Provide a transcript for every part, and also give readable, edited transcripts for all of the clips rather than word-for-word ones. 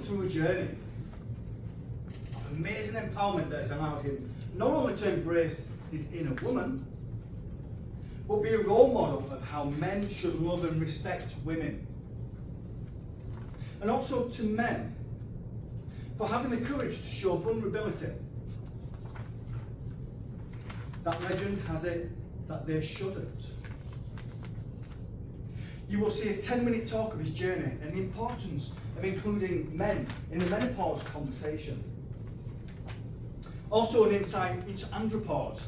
through a journey of amazing empowerment that has allowed him not only to embrace his inner woman, but be a role model of how men should love and respect women. And also to men, for having the courage to show vulnerability. That legend has it that they shouldn't. You will see a 10-minute talk of his journey and the importance of including men in the menopause conversation. Also an insight into andropause,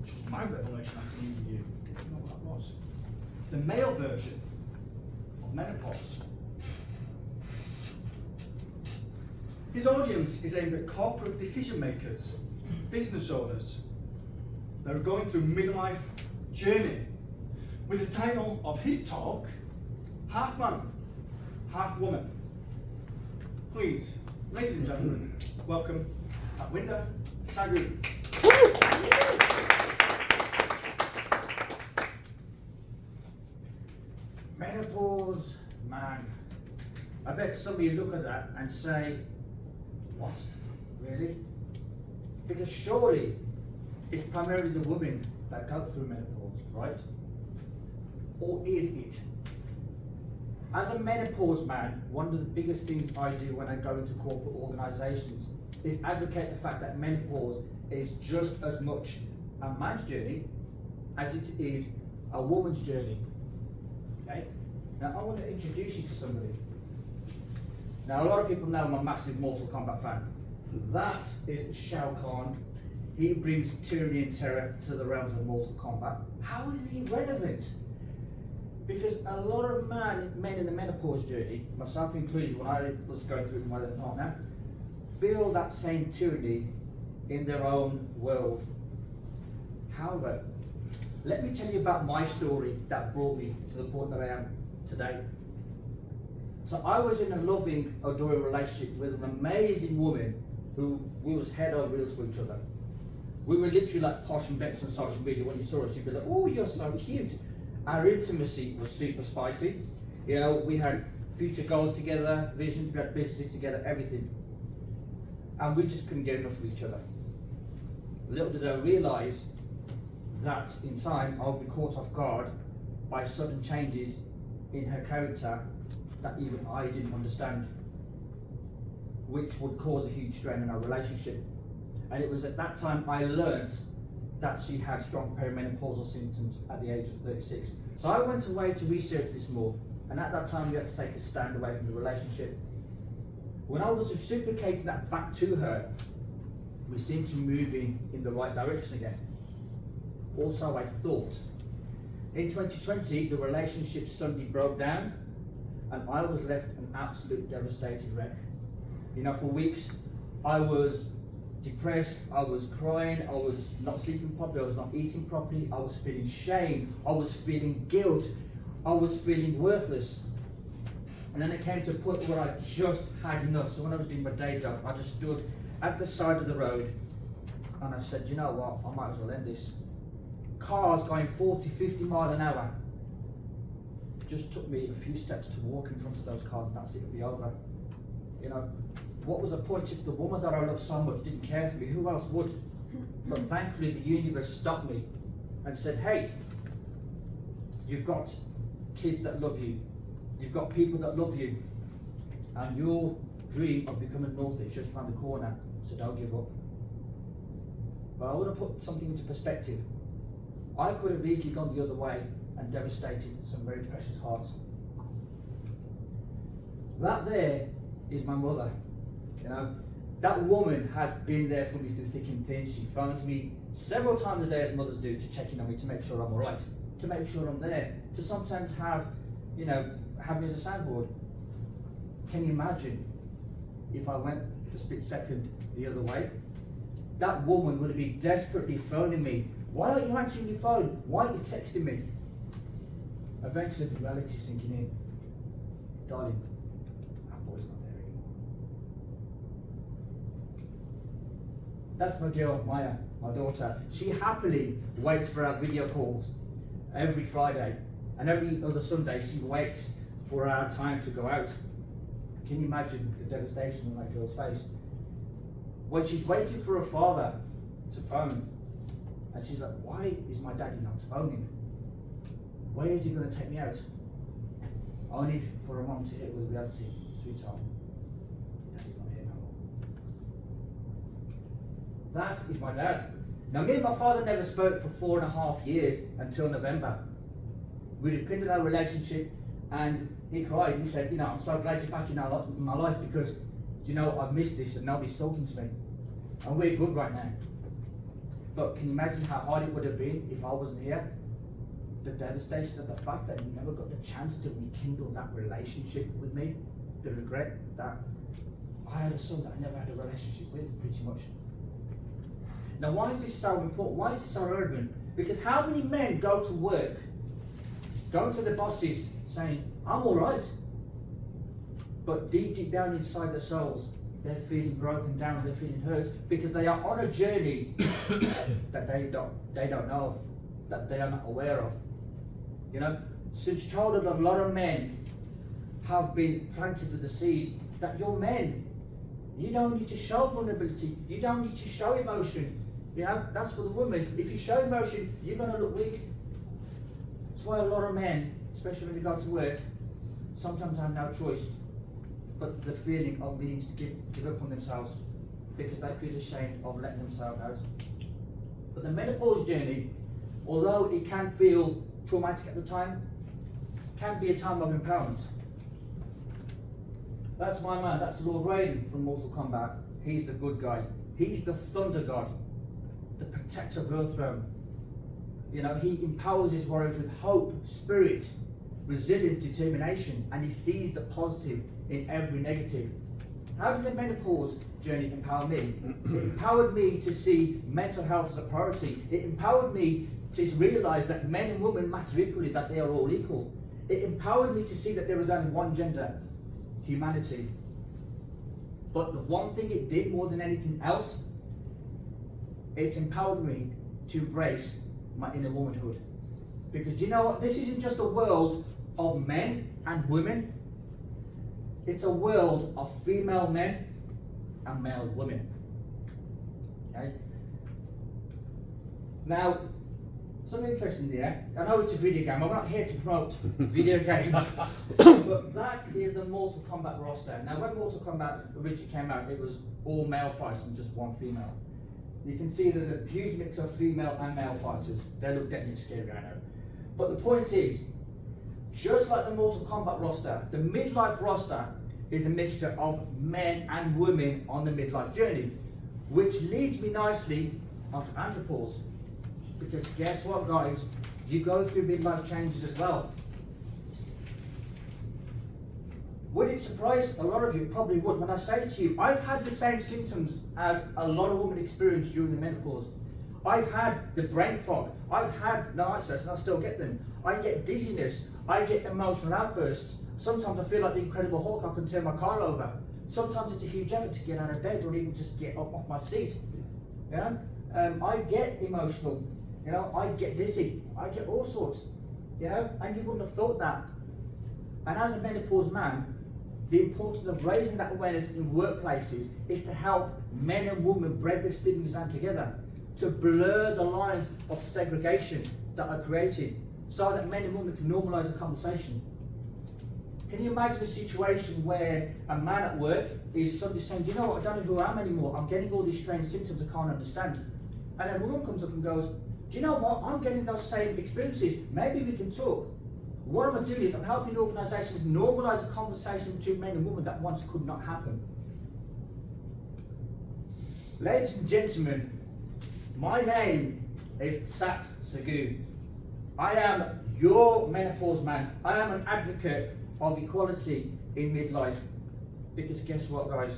which was my revelation after meeting you. Didn't know what that was. The male version of menopause. His audience is aimed at corporate decision makers, business owners that are going through midlife journey, with the title of his talk, Half Man, Half Woman. Please, ladies and gentlemen, welcome Satwinder Sagoo. Menopause, man. I bet some of you look at that and say, what? Really? Because surely it's primarily the women that go through menopause, right? Or is it? As a menopause man, one of the biggest things I do when I go into corporate organisations is advocate the fact that menopause is just as much a man's journey as it is a woman's journey. Okay? Now I want to introduce you to somebody. Now a lot of people know I'm a massive Mortal Kombat fan. That is Shao Kahn. He brings tyranny and terror to the realms of Mortal Kombat. How is he relevant? Because a lot of men in the menopause journey, myself included when I was going through it with my partner, feel that same tyranny in their own world. How though? Let me tell you about my story that brought me to the point that I am today. So I was in a loving, adoring relationship with an amazing woman who we was head over heels for each other. We were literally like posh and becks on social media. When you saw us, you'd be like, oh, you're so cute. Our intimacy was super spicy. You know, we had future goals together, visions, we had businesses together, everything. And we just couldn't get enough of each other. Little did I realise that in time I would be caught off guard by sudden changes in her character that even I didn't understand, which would cause a huge strain in our relationship. And it was at that time I learnt that she had strong perimenopausal symptoms at the age of 36. So I went away to research this more, and at that time we had to take a stand away from the relationship. When I was reciprocating that back to her, we seemed to be moving in the right direction again. Also, I thought. In 2020, the relationship suddenly broke down, and I was left an absolute devastated wreck. You know, for weeks, I was depressed, I was crying, I was not sleeping properly, I was not eating properly, I was feeling shame, I was feeling guilt, I was feeling worthless. And then it came to a point where I just had enough. So when I was doing my day job, I just stood at the side of the road and I said, you know what, I might as well end this. Cars going 40, 50 miles an hour. It just took me a few steps to walk in front of those cars and that's it, it'll be over. You know, what was the point if the woman that I loved so much didn't care for me? Who else would? But thankfully the universe stopped me and said, hey, you've got kids that love you. You've got people that love you. And your dream of becoming North is just around the corner, so don't give up. But I want to put something into perspective. I could have easily gone the other way and devastated some very precious hearts. That there is my mother. You know, that woman has been there for me through thick and thin. She phones me several times a day, as mothers do, to check in on me, to make sure I'm all right, to make sure I'm there, to sometimes have, you know, have me as a soundboard. Can you imagine if I went a split second the other way? That woman would have been desperately phoning me. Why aren't you answering your phone? Why aren't you texting me? Eventually the reality sinking in. Darling, our boy's not there anymore. That's my girl, Maya, my daughter. She happily waits for our video calls every Friday. And every other Sunday she waits for our time to go out. Can you imagine the devastation on that girl's face? When she's waiting for her father to phone, and she's like, why is my daddy not phoning? Where is he going to take me out? Only for a mom to hit with reality, sweetheart, daddy's not here no more. That is my dad. Now, me and my father never spoke for 4.5 years until November. We rekindled our relationship, and he cried. He said, I'm so glad you're back in my life because, I've missed this and nobody's talking to me. And we're good right now. But can you imagine how hard it would have been if I wasn't here? The devastation of the fact that you never got the chance to rekindle that relationship with me. The regret that I had a son that I never had a relationship with, pretty much. Now, why is this so important? Why is this so relevant? Because how many men go to work, going to their bosses, saying, I'm all right. But deep down inside their souls, they're feeling broken down, they're feeling hurt, because they are on a journey that they don't know of, that they are not aware of. Since childhood, a lot of men have been planted with the seed that you're men. You don't need to show vulnerability. You don't need to show emotion. That's for the woman. If you show emotion, you're going to look weak. That's why a lot of men, especially when they go to work, sometimes have no choice but the feeling of needing to give up on themselves because they feel ashamed of letting themselves out. But the menopause journey, although it can feel traumatic at the time, can be a time of empowerment. That's my man, that's Lord Raiden from Mortal Kombat. He's the good guy. He's the thunder god, the protector of Earththrone. He empowers his warriors with hope, spirit, resilience, determination, and he sees the positive in every negative. How did the menopause journey empower me? It empowered me to see mental health as a priority. It empowered me to realise that men and women matter equally, that they are all equal. It empowered me to see that there was only one gender, humanity. But the one thing it did more than anything else, it empowered me to embrace my inner womanhood. Because do you know what? This isn't just a world of men and women. It's a world of female men and male women. Okay? Now, something interesting there. I know it's a video game. I'm not here to promote video games. But that is the Mortal Kombat roster. Now, when Mortal Kombat originally came out, it was all male fights and just one female. You can see there's a huge mix of female and male fighters. They look deadly scary, I know. But the point is, just like the Mortal Kombat roster, the Midlife roster is a mixture of men and women on the midlife journey, which leads me nicely onto andropause. Because guess what, guys? You go through midlife changes as well. Would it surprise a lot of you? Probably would. When I say to you, I've had the same symptoms as a lot of women experience during the menopause. I've had the brain fog. I've had night sweats, and I still get them. I get dizziness. I get emotional outbursts. Sometimes I feel like the Incredible Hulk. I can turn my car over. Sometimes it's a huge effort to get out of bed or even just get up off my seat. I get emotional. I get dizzy. I get all sorts. And you wouldn't have thought that. And as a menopause man, the importance of raising that awareness in workplaces is to help men and women break the stigmas down together, to blur the lines of segregation that are created, so that men and women can normalise the conversation. Can you imagine a situation where a man at work is suddenly saying, do you know what, I don't know who I am anymore, I'm getting all these strange symptoms I can't understand. And then a woman comes up and goes, do you know what, I'm getting those same experiences, maybe we can talk. What I'm doing is I'm helping organisations normalise a conversation between men and women that once could not happen. Ladies and gentlemen, my name is Sat Sagu. I am your menopause man. I am an advocate of equality in midlife. Because guess what, guys?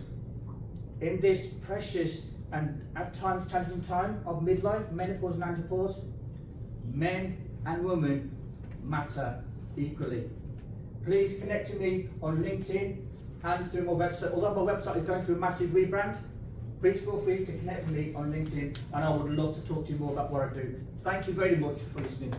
In this precious and at times challenging time of midlife, menopause and andropause, men and women matter equally. Please connect to me on LinkedIn and through my website. Although my website is going through a massive rebrand, please feel free to connect with me on LinkedIn, and I would love to talk to you more about what I do. Thank you very much for listening.